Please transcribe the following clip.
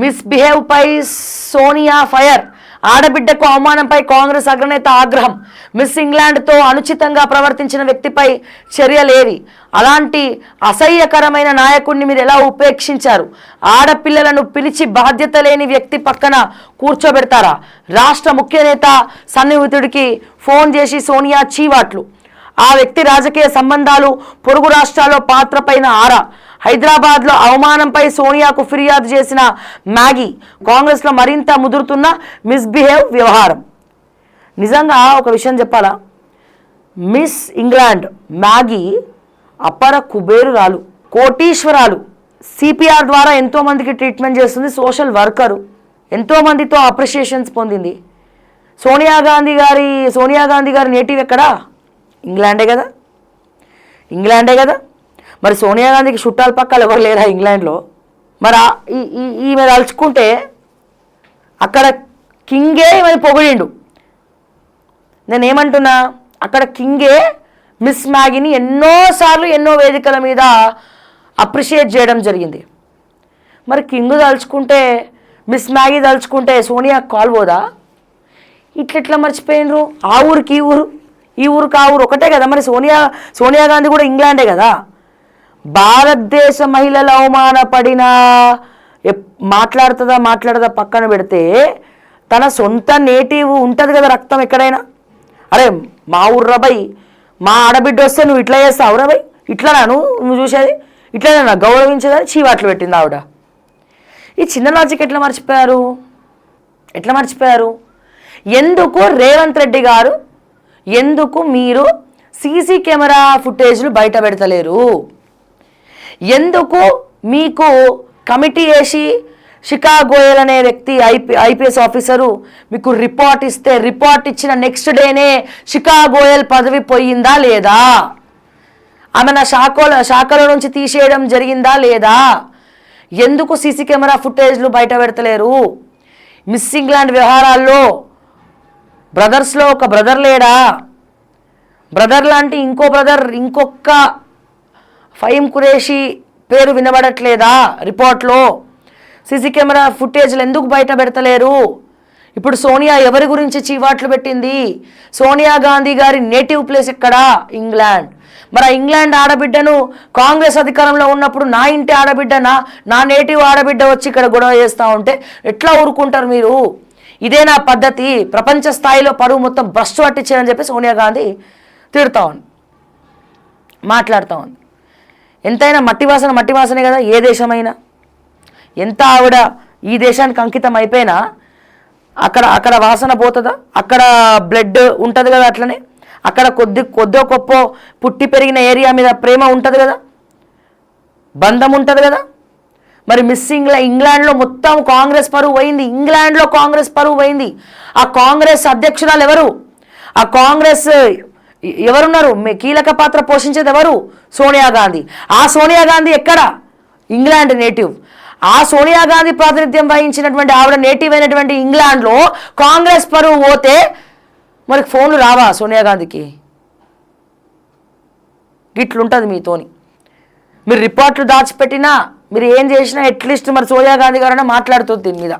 Misbehave పై Sonia fire. ఆడబిడ్డకు అవమానంపై కాంగ్రెస్ అగ్రనేత ఆగ్రహం. మిస్ ఇంగ్లాండ్తో అనుచితంగా ప్రవర్తించిన వ్యక్తిపై చర్యలేవి. అలాంటి అసహ్యకరమైన నాయకుడిని మీరు ఎలా ఉపేక్షించారు? ఆడపిల్లలను పిలిచి బాధ్యత లేని వ్యక్తి పక్కన కూర్చోబెడతారా? రాష్ట్ర ముఖ్య నేత సన్నిహితుడికి ఫోన్ చేసి సోనియా చీవాట్లు. ఆ వ్యక్తి రాజకీయ సంబంధాలు, పొరుగు రాష్ట్రాల్లో పాత్రపైన ఆరా. హైదరాబాద్లో అవమానంపై సోనియాకు ఫిర్యాదు చేసిన మ్యాగీ. కాంగ్రెస్లో మరింత ముదురుతున్న మిస్బిహేవ్ వ్యవహారం. నిజంగా ఒక విషయం చెప్పాలా, మిస్ ఇంగ్లాండ్ మ్యాగీ అపర కుబేరురాలు, కోటీశ్వరాలు. సిపిఆర్ ద్వారా ఎంతోమందికి ట్రీట్మెంట్ చేస్తుంది, సోషల్ వర్కరు, ఎంతోమందితో అప్రిషియేషన్స్ పొందింది. సోనియా గాంధీ గారి నేటివ్ ఎక్కడా? ఇంగ్లాండే కదా. మరి సోనియా గాంధీకి చుట్టాల పక్కలు ఎవరు లేరా ఇంగ్లాండ్లో? మరి ఈమె తలుచుకుంటే అక్కడ కింగే ఈమె పొగిడిండు. నేనేమంటున్నా, అక్కడ కింగే మిస్ మ్యాగీని ఎన్నోసార్లు ఎన్నో వేదికల మీద అప్రిషియేట్ చేయడం జరిగింది. మరి కింగ్ తలుచుకుంటే, మిస్ మ్యాగీ తలుచుకుంటే సోనియా కాల్ పోదా? ఇట్లెట్లా మర్చిపోయినరు? ఆ ఊరికి ఈ ఊరికి ఆ ఊరు ఒకటే కదా. మరి సోనియా గాంధీ కూడా ఇంగ్లాండే కదా. భారతదేశ మహిళలు అవమానపడినా మాట్లాడుతుందా పక్కన పెడితే, తన సొంత నేటివ్ ఉంటుంది కదా రక్తం ఎక్కడైనా. అరే మా ఊరు రబాయ్, మా ఆడబిడ్డ వస్తే నువ్వు ఇట్లా చేస్తావు రబాయ్, ఇట్లా నువ్వు చూసేది, ఇట్లా గౌరవించేదని చీవాట్లు పెట్టింది ఆవిడ. ఈ చిన్న లాజిక్ ఎట్లా మర్చిపోయారు? ఎందుకు రేవంత్ రెడ్డి గారు, ఎందుకు మీరు సీసీ కెమెరా ఫుటేజ్లు బయట పెడతలేరు? ఎందుకు మీకు కమిటీ వేసి శిఖా గోయల్ అనే వ్యక్తి ఐపీఎస్ ఆఫీసరు మీకు రిపోర్ట్ ఇస్తే, రిపోర్ట్ ఇచ్చిన నెక్స్ట్ డేనే శిఖా గోయల్ పదవి పోయిందా లేదా? ఆమె నా శాఖల నుంచి తీసేయడం జరిగిందా లేదా? ఎందుకు సీసీ కెమెరా ఫుటేజ్లు బయట పెడతలేరు? మిస్ ఇంగ్లాండ్ వ్యవహారాల్లో బ్రదర్స్లో ఒక బ్రదర్ లేడా? బ్రదర్ లాంటి ఇంకొక ఫహీం ఖురేషీ పేరు వినబడట్లేదా రిపోర్ట్లో? సీసీ కెమెరా ఫుటేజ్లు ఎందుకు బయట పెడతలేరు? ఇప్పుడు సోనియా ఎవరి గురించి చీవాట్లు పెట్టింది? సోనియా గాంధీ గారి నేటివ్ ప్లేస్ ఎక్కడా? ఇంగ్లాండ్. మరి ఆ ఇంగ్లాండ్ ఆడబిడ్డను కాంగ్రెస్ అధికారంలో ఉన్నప్పుడు నా ఇంటి ఆడబిడ్డ, నా నేటివ్ ఆడబిడ్డ వచ్చి ఇక్కడ గొడవ చేస్తూ ఉంటే ఎట్లా ఊరుకుంటారు మీరు? ఇదే నా పద్ధతి, ప్రపంచ స్థాయిలో పరువు మొత్తం భ్రష్టు పట్టించారని చెప్పి సోనియా గాంధీ తిడతా ఉంది, మాట్లాడుతూ ఉంది. ఎంతైనా మట్టి వాసనే కదా ఏ దేశమైనా. ఎంత ఆవిడ ఈ దేశానికి అంకితం అయిపోయినా అక్కడ వాసన పోతుందా? అక్కడ బ్లడ్ ఉంటుంది కదా, అట్లనే అక్కడ కొద్దో గొప్ప పుట్టి పెరిగిన ఏరియా మీద ప్రేమ ఉంటుంది కదా, బంధం ఉంటుంది కదా. మరి ఇంగ్లాండ్లో మొత్తం కాంగ్రెస్ పరువు పోయింది. ఇంగ్లాండ్లో కాంగ్రెస్ పరువు పోయింది. ఆ కాంగ్రెస్ అధ్యక్షురాలు ఎవరు? ఆ కాంగ్రెస్ ఎవరున్నారు? కీలక పాత్ర పోషించేది ఎవరు? సోనియా గాంధీ. ఆ సోనియా గాంధీ ఎక్కడ? England native. ఆ సోనియా గాంధీ ప్రాతినిధ్యం వహించినటువంటి ఆవిడ నేటివ్ అయినటువంటి ఇంగ్లాండ్లో కాంగ్రెస్ పరువు పోతే మరి ఫోన్లు రావా సోనియా గాంధీకి? గిట్లుంటుంది మీతోని. మీరు రిపోర్ట్లు దాచిపెట్టినా, మీరు ఏం చేసినా అట్లీస్ట్ మరి సోనియా గాంధీ గారైనా మాట్లాడుతుంది దీని మీద.